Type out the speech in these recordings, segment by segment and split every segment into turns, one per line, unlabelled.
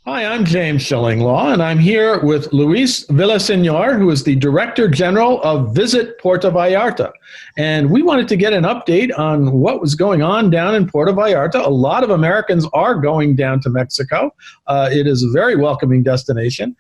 Hi, I'm James Shillinglaw, and I'm here with Luis Villaseñor, who is the Director General of Visit Puerto Vallarta. And we wanted to get an update on what was going on down in Puerto Vallarta. A lot of Americans are going down to Mexico. It is a very welcoming destination,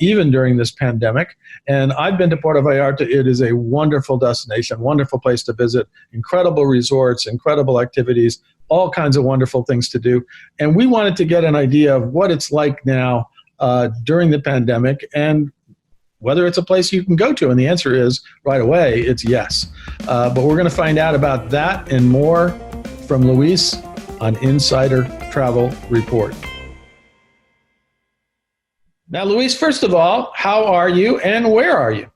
even during this pandemic. And I've been to Puerto Vallarta. It is a wonderful destination, wonderful place to visit, incredible resorts, incredible activities, all kinds of wonderful things to do. And we wanted to get an idea of what it's like now during the pandemic and whether it's a place you can go to. And the answer is right away, it's yes. But we're going to find out about that and more from Luis on Insider Travel Report. Now, Luis, first of all, how are you and where are you?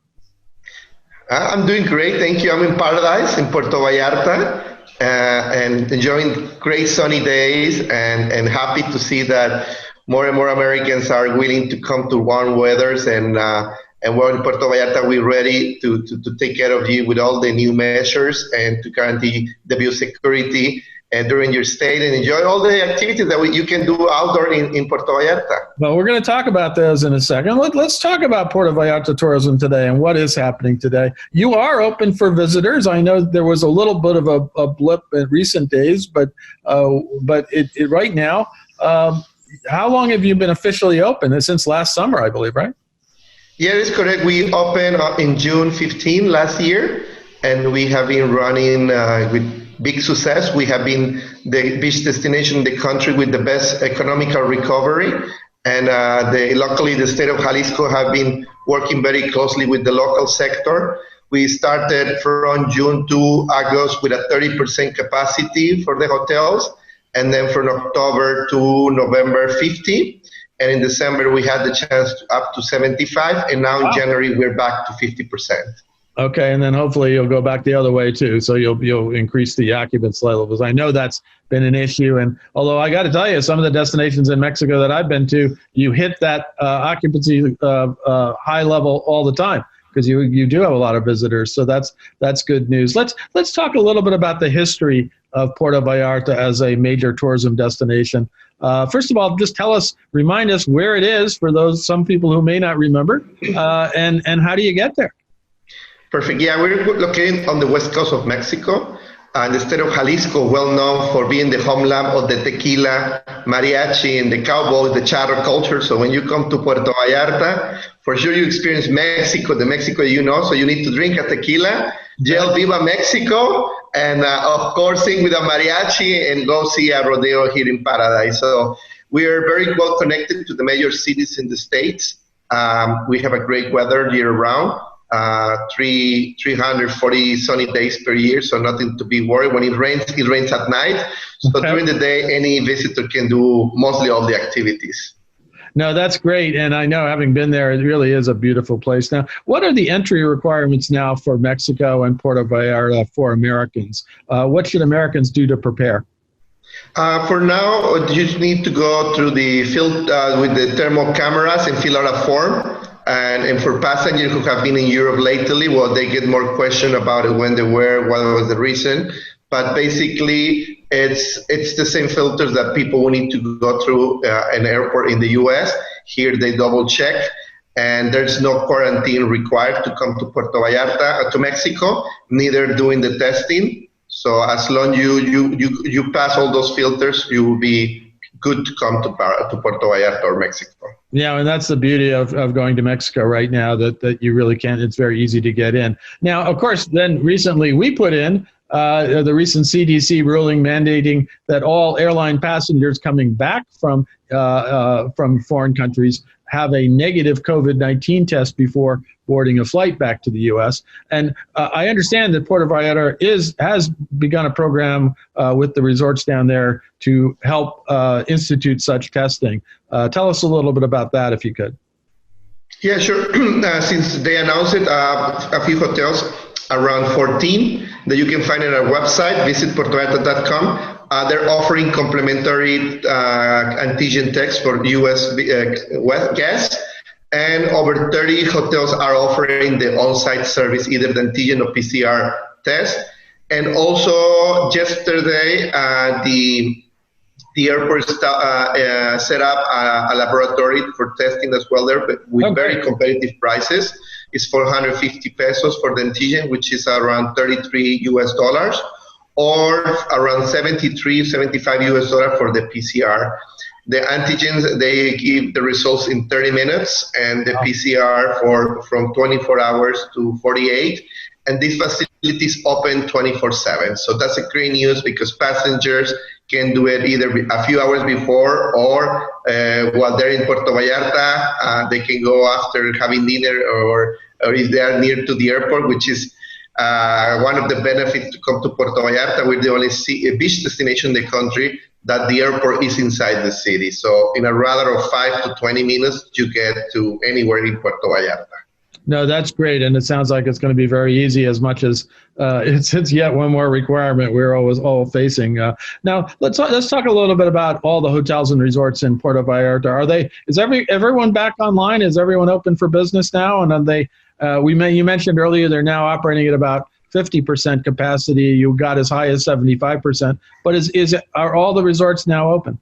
I'm doing great, thank you. I'm in paradise in Puerto Vallarta. And enjoying great sunny days and happy to see that more and more Americans are willing to come to warm weathers and we're in Puerto Vallarta. We're ready to take care of you with all the new measures and to guarantee the biosecurity during your stay and enjoy all the activities that you can do outdoor in Puerto Vallarta.
Well, we're going to talk about those in a second. Let's talk about Puerto Vallarta tourism today and what is happening today. You are open for visitors. I know there was a little bit of a blip in recent days, but it right now, how long have you been officially open? Since last summer, I believe, right?
Yeah, it's correct. We opened in June 15 last year, and we have been running with big success. We have been the beach destination in the country with the best economical recovery. And luckily, the state of Jalisco have been working very closely with the local sector. We started from June to August with a 30% capacity for the hotels, and then from October to November, 50. And in December, we had the chance to up to 75, and now in January, we're back to 50%.
Okay, and then hopefully you'll go back the other way too, so you'll increase the occupancy levels. I know that's been an issue, and although I got to tell you, some of the destinations in Mexico that I've been to, you hit that occupancy high level all the time because you do have a lot of visitors. So that's good news. Let's talk a little bit about the history of Puerto Vallarta as a major tourism destination. First of all, just remind us where it is for some people who may not remember, and how do you get there?
Perfect. Yeah, we're located on the west coast of Mexico, and the state of Jalisco, well known for being the homeland of the tequila, mariachi, and the cowboys, the charro culture. So when you come to Puerto Vallarta, for sure you experience Mexico, the Mexico you know. So you need to drink a tequila, yell "Viva Mexico," and of course sing with a mariachi and go see a rodeo here in Paradise. So we are very well connected to the major cities in the states. We have a great weather year round. 340 sunny days per year, so nothing to be worried. When it rains at night. So during the day, any visitor can do mostly all the activities.
No, that's great. And I know, having been there, it really is a beautiful place. Now, what are the entry requirements now for Mexico and Puerto Vallarta for Americans? What should Americans do to prepare?
For now, you just need to go through the field with the thermal cameras and fill out a form. And for passengers who have been in Europe lately, well, they get more question about it, when they were, what was the reason. But basically, it's the same filters that people will need to go through an airport in the U.S. Here, they double check, and there's no quarantine required to come to Puerto Vallarta, to Mexico, neither doing the testing. So as long as you pass all those filters, you will be good to come to Puerto Vallarta or Mexico.
Yeah, and that's the beauty of going to Mexico right now, that you really can. It's very easy to get in. Now, of course, then recently we put in the recent CDC ruling mandating that all airline passengers coming back from foreign countries have a negative COVID-19 test before boarding a flight back to the U.S. And I understand that Puerto Vallarta has begun a program with the resorts down there to help institute such testing. Tell us a little bit about that, if you could.
Yeah, sure. Since they announced it, a few hotels, around 14, that you can find on our website, visitpuertovallarta.com. They're offering complimentary antigen tests for U.S. guests, and over 30 hotels are offering the on-site service, either the antigen or PCR test. And also, yesterday, the The airport set up a laboratory for testing as well there, but with very competitive prices. It's 450 pesos for the antigen, which is around 33 US dollars, or around 73, 75 US dollar for the PCR. The antigens, they give the results in 30 minutes, and the PCR from 24 hours to 48. And this facility is open 24/7. So that's a great news because passengers can do it either a few hours before or while they're in Puerto Vallarta, they can go after having dinner or if they are near to the airport, which is one of the benefits to come to Puerto Vallarta. We're the only beach destination in the country that the airport is inside the city. So in a rather of 5 to 20 minutes, you get to anywhere in Puerto Vallarta.
No, that's great, and it sounds like it's going to be very easy. As much as it's yet one more requirement we're always all facing. Now, let's talk a little bit about all the hotels and resorts in Puerto Vallarta. Is everyone back online? Is everyone open for business now? And are they? You mentioned earlier they're now operating at about 50% capacity. You got as high as 75%. But are all the resorts now open?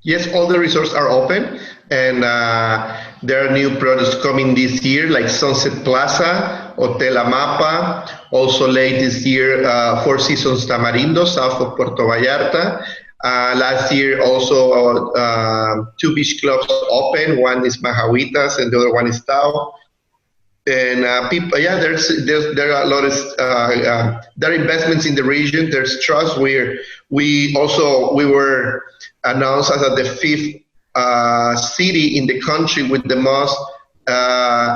Yes, all the resorts are open, and there are new products coming this year, like Sunset Plaza, Hotel Amapa, also late this year, Four Seasons Tamarindo, south of Puerto Vallarta. Last year, also two beach clubs open. One is Majahuitas, and the other one is Tao. And people, yeah, there are a lot of there are investments in the region. There's trust. We were announced as the fifth city in the country with the most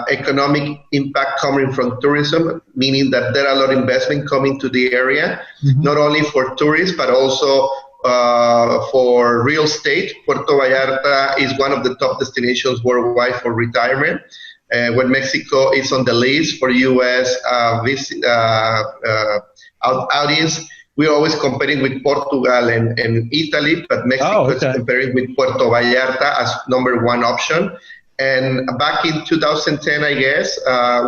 economic impact coming from tourism, meaning that there are a lot of investment coming to the area, not only for tourists, but also for real estate. Puerto Vallarta is one of the top destinations worldwide for retirement. When Mexico is on the list for U.S. Audience, we're always comparing with Portugal and Italy, but Mexico is comparing with Puerto Vallarta as number one option. And back in 2010, I guess,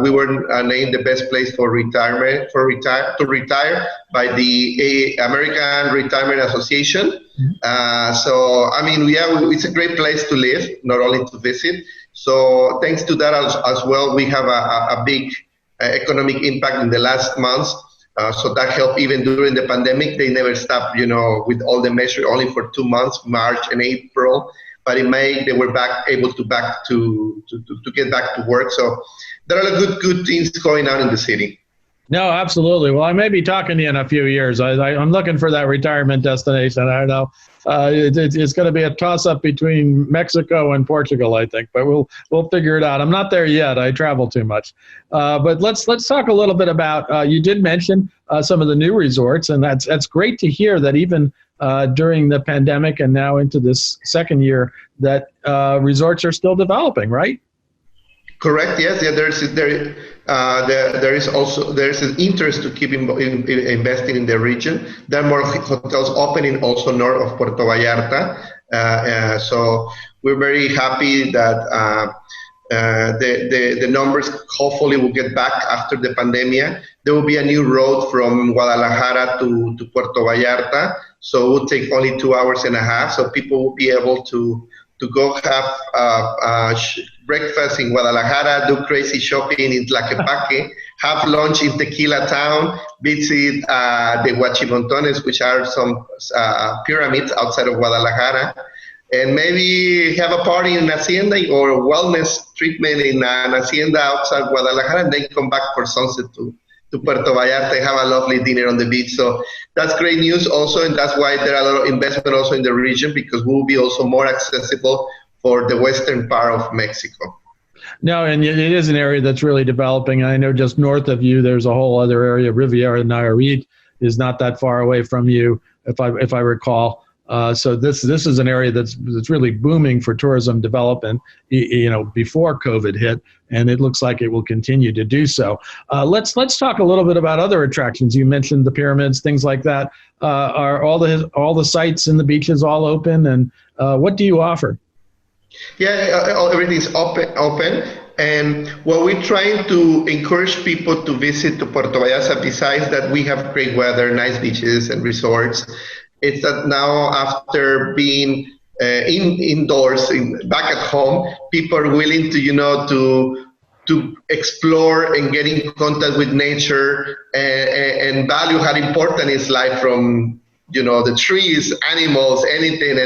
we were named the best place for retirement to retire by the American Retirement Association. So, I mean, it's a great place to live, not only to visit. So thanks to that as well, we have a big economic impact in the last months. So that helped even during the pandemic. They never stopped, with all the measures, only for 2 months, March and April. But in May, they were able to get back to work. So there are good things going on in the city.
No, absolutely. Well, I may be talking to you in a few years. I'm looking for that retirement destination. I know it's going to be a toss-up between Mexico and Portugal, I think, but we'll figure it out. I'm not there yet. I travel too much. But let's talk a little bit about. You did mention some of the new resorts, and that's great to hear that even during the pandemic and now into this second year that resorts are still developing, right?
Correct. Yes. Yeah. There's an interest to keep investing in the region. There are more hotels opening also north of Puerto Vallarta. So we're very happy that the numbers hopefully will get back after the pandemic. There will be a new road from Guadalajara to Puerto Vallarta. So it will take only 2 hours and a half. So people will be able to go have breakfast in Guadalajara, do crazy shopping in Tlaquepaque, have lunch in Tequila Town, visit the Huachimontones, which are some pyramids outside of Guadalajara, and maybe have a party in Hacienda or a wellness treatment in an Hacienda outside Guadalajara, and then come back for sunset to Puerto Vallarta and have a lovely dinner on the beach. So that's great news also, and that's why there are a lot of investment also in the region, because we'll be also more accessible for the western part of Mexico.
No, and it is an area that's really developing. I know just north of you, there's a whole other area. Riviera Nayarit is not that far away from you, if I recall. So this is an area that's really booming for tourism development, before COVID hit, and it looks like it will continue to do so. Let's talk a little bit about other attractions. You mentioned the pyramids, things like that. Are all the sites and the beaches all open, and what do you offer?
Yeah, everything's open. And what we're trying to encourage people to visit to Puerto Vallarta, besides that we have great weather, nice beaches and resorts, It's that now after being indoors, back at home, people are willing to, to explore and get in contact with nature and value how important is life from, the trees, animals, anything.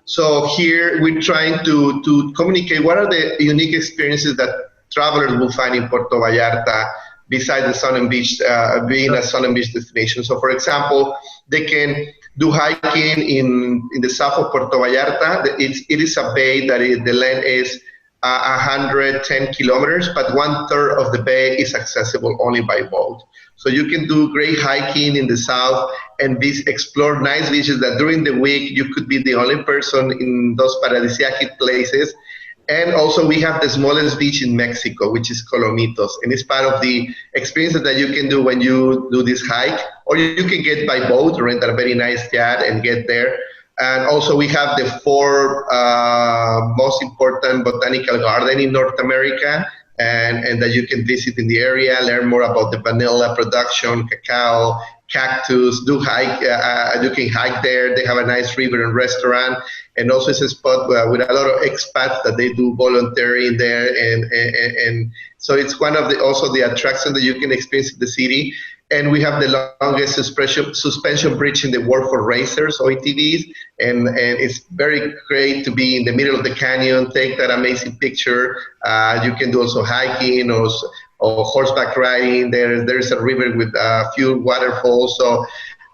So here we're trying to communicate what are the unique experiences that travelers will find in Puerto Vallarta besides the sun and beach, being a sun and beach destination. So for example, they can do hiking in the south of Puerto Vallarta. It is a bay that the length is 110 kilometers, but 1/3 of the bay is accessible only by boat. So you can do great hiking in the south and explore nice beaches that during the week you could be the only person in those paradisiac places. And also we have the smallest beach in Mexico, which is Colomitos. And it's part of the experiences that you can do when you do this hike, or you can get by boat, rent a very nice yacht and get there. And also we have the 4 most important botanical gardens in North America, and that you can visit in the area, learn more about the vanilla production, cacao, cactus, you can hike there. They have a nice river and restaurant, and also it's a spot with a lot of expats that they do volunteering there, and so it's one of the attractions that you can experience in the city. And we have the longest suspension bridge in the world for racers, OATVs, and it's very great to be in the middle of the canyon, take that amazing picture. You can do also hiking or horseback riding. There's a river with a few waterfalls. So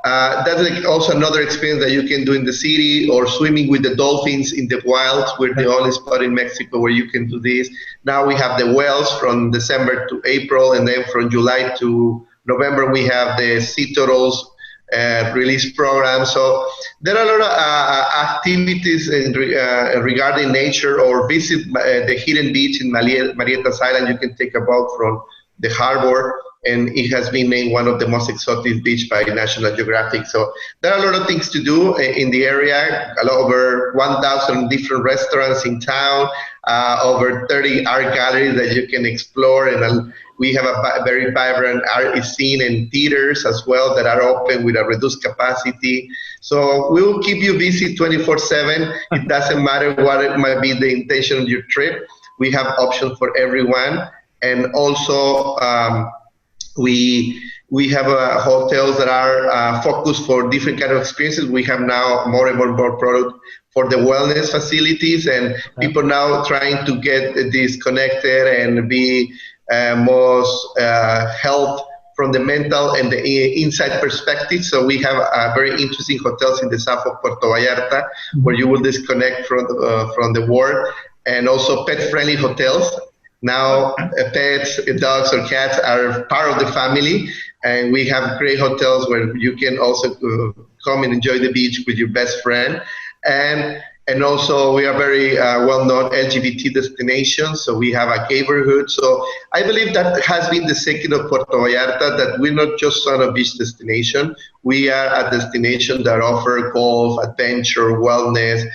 that's also another experience that you can do in the city, or swimming with the dolphins in the wilds. We're the only spot in Mexico where you can do this. Now we have the whales from December to April, and then from July to November we have the sea turtles release program. So there are a lot of activities regarding nature, or visit the hidden beach in Marietas Island. You can take a boat from the harbor, and it has been named one of the most exotic beach by National Geographic. So there are a lot of things to do in the area. Over 1,000 different restaurants in town, over 30 art galleries that you can explore, and we have a very vibrant art scene and theaters as well that are open with a reduced capacity. So we will keep you busy 24/7. It doesn't matter what it might be the intention of your trip. We have options for everyone. And also we have hotels that are focused for different kind of experiences. We have now more and more product for the wellness facilities, and people now trying to get disconnected and be most health from the mental and the inside perspective. So we have very interesting hotels in the south of Puerto Vallarta where you will disconnect from the world, and also pet-friendly hotels. Now pets, dogs or cats are part of the family, and we have great hotels where you can also come and enjoy the beach with your best friend. And also we are very well-known LGBT destination, so we have a neighborhood. So I believe that has been the secret of Puerto Vallarta, that we're not just on a beach destination. We are a destination that offer golf, adventure, wellness.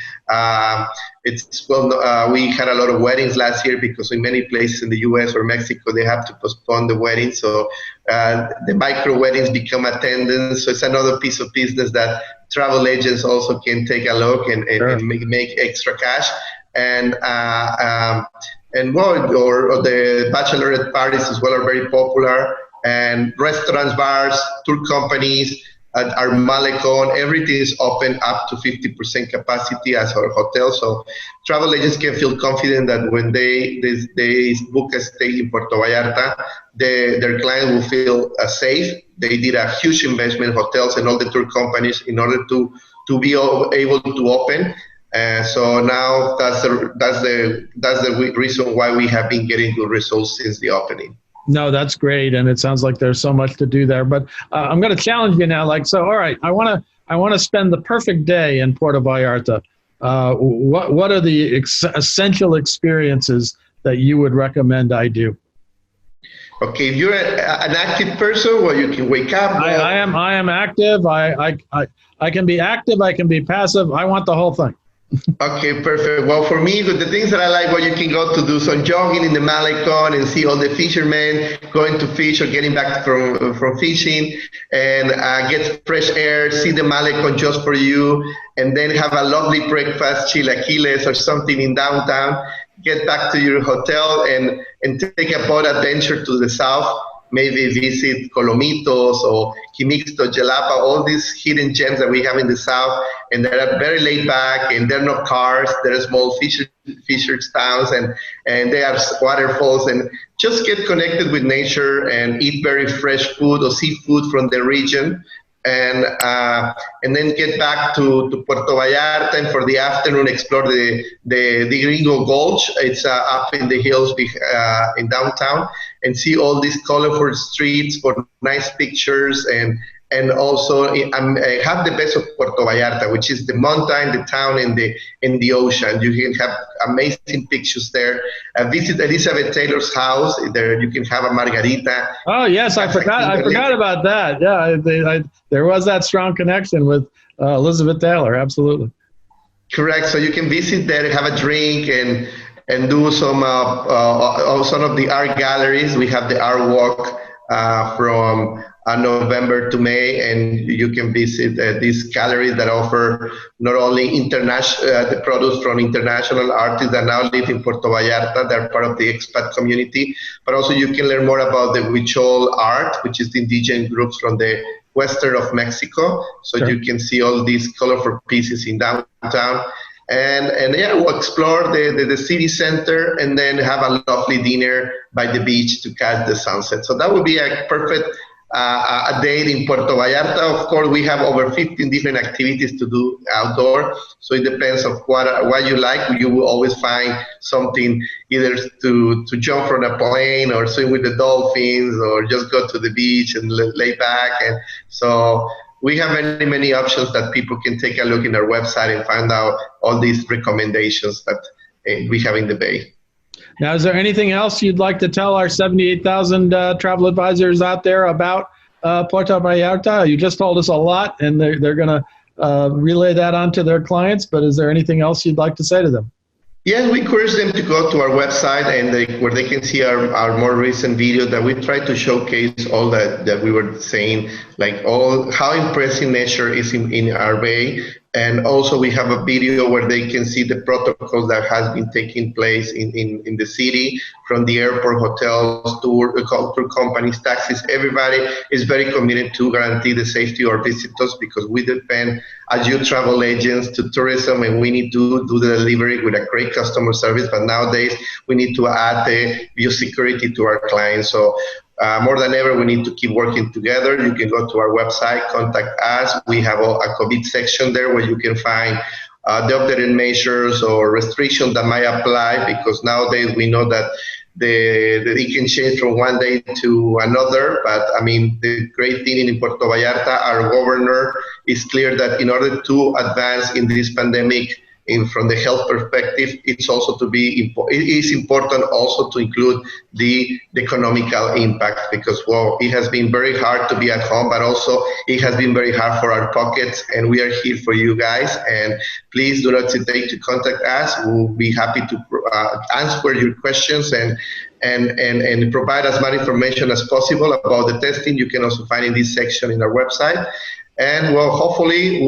We had a lot of weddings last year because in many places in the US or Mexico, they have to postpone the wedding. So the micro weddings become attendance. So it's another piece of business that travel agents also can take a look and make extra cash. And the bachelorette parties as well are very popular. And restaurants, bars, tour companies, our Malecon, everything is open up to 50% capacity as our hotel. So travel agents can feel confident that when they book a stay in Puerto Vallarta, their client will feel safe. They did a huge investment in hotels and all the tour companies in order to be able to open. So now that's the reason why we have been getting good results since the opening.
No, that's great, and it sounds like there's so much to do there. But I'm going to challenge you now. All right, I want to spend the perfect day in Puerto Vallarta. What are the essential experiences that you would recommend I do?
Okay, if you're an active person, well, you can wake up.
I am active. I can be active. I can be passive. I want the whole thing.
Okay, perfect. Well, for me, the things that I like, well, you can go to do some jogging in the Malecon and see all the fishermen going to fish or getting back from fishing, and get fresh air, see the Malecon just for you, and then have a lovely breakfast, chilaquiles or something in downtown. Get back to your hotel and take a boat adventure to the south. Maybe visit Colomitos or Quimixto, Jalapa, all these hidden gems that we have in the south, and they are very laid back, and there are no cars. There are small fishers towns, and they have waterfalls, and just get connected with nature and eat very fresh food or seafood from the region, and then get back to Puerto Vallarta, and for the afternoon explore the Gringo Gulch. It's up in the hills in downtown, and see all these colorful streets for nice pictures, and also have the best of Puerto Vallarta, which is the mountain, the town, and the ocean. You can have amazing pictures there. Visit Elizabeth Taylor's house. There you can have a margarita.
Oh yes, I forgot about that. Yeah, there was that strong connection with Elizabeth Taylor. Absolutely.
Correct. So you can visit there, have a drink, and do some of the art galleries. We have the art walk from November to May, and you can visit these galleries that offer not only the products from international artists that now live in Puerto Vallarta. They're part of the expat community, but also you can learn more about the Huichol art, which is the indigenous groups from the western of Mexico. So sure. You can see all these colorful pieces in downtown. And yeah, we'll explore the city center, and then have a lovely dinner by the beach to catch the sunset. So that would be a perfect a date in Puerto Vallarta. Of course, we have over 15 different activities to do outdoor. So it depends of what you like. You will always find something, either to jump from a plane, or swim with the dolphins, or just go to the beach and lay back. And so we have many, many options that people can take a look in our website and find out all these recommendations that we have in the Bay.
Now, is there anything else you'd like to tell our 78,000 travel advisors out there about Puerto Vallarta? You just told us a lot, and they're going to relay that on to their clients, but is there anything else you'd like to say to them?
Yes, we encourage them to go to our website, and where they can see our more recent video that we try to showcase all that we were saying, like all how impressive nature is in our bay. And also we have a video where they can see the protocols that has been taking place in the city, from the airport, hotels, tour companies, taxis. Everybody is very committed to guarantee the safety of our visitors, because we depend, as you travel agents, to tourism, and we need to do the delivery with a great customer service. But nowadays we need to add the biosecurity to our clients. So more than ever, we need to keep working together. You can go to our website, contact us. We have a COVID section there where you can find the updated measures or restrictions that might apply, because nowadays we know that it can change from one day to another. But I mean, the great thing in Puerto Vallarta, our governor is clear that in order to advance in this pandemic, from the health perspective, it is important also to include the economical impact, because, well, it has been very hard to be at home, but also it has been very hard for our pockets, and we are here for you guys. And please do not hesitate to contact us. We'll be happy to answer your questions and provide as much information as possible about the testing. You can also find in this section in our website. And, well, hopefully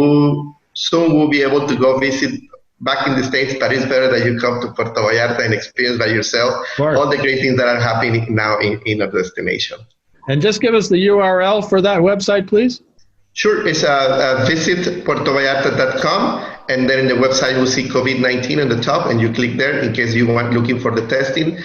soon we'll be able to go visit back in the States, but it's better that you come to Puerto Vallarta and experience by yourself all the great things that are happening now in our destination.
And just give us the URL for that website, please.
Sure. It's visit puertovallarta.com, and then in the website you'll see COVID-19 on the top, and you click there in case you want looking for the testing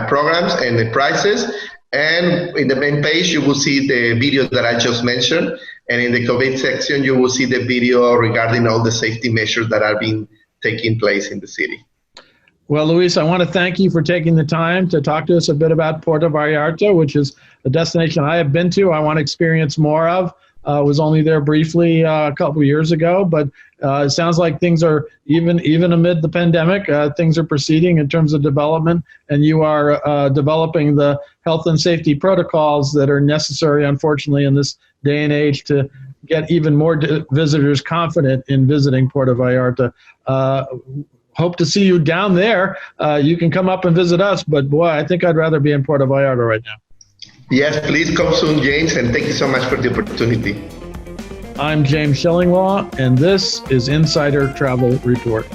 programs and the prices. And in the main page, you will see the video that I just mentioned. And in the COVID section, you will see the video regarding all the safety measures that are being taking place in the city.
Well, Luis, I want to thank you for taking the time to talk to us a bit about Puerto Vallarta, which is a destination I have been to. I want to experience more of. Was only there briefly a couple of years ago, but it sounds like things are, even amid the pandemic, things are proceeding in terms of development, and you are developing the health and safety protocols that are necessary, unfortunately, in this day and age to get even more visitors confident in visiting Puerto Vallarta. Hope to see you down there. You can come up and visit us, but boy, I think I'd rather be in Puerto Vallarta right now.
Yes, please come soon, James, and thank you so much for the opportunity.
I'm James Shillinglaw, and this is Insider Travel Report.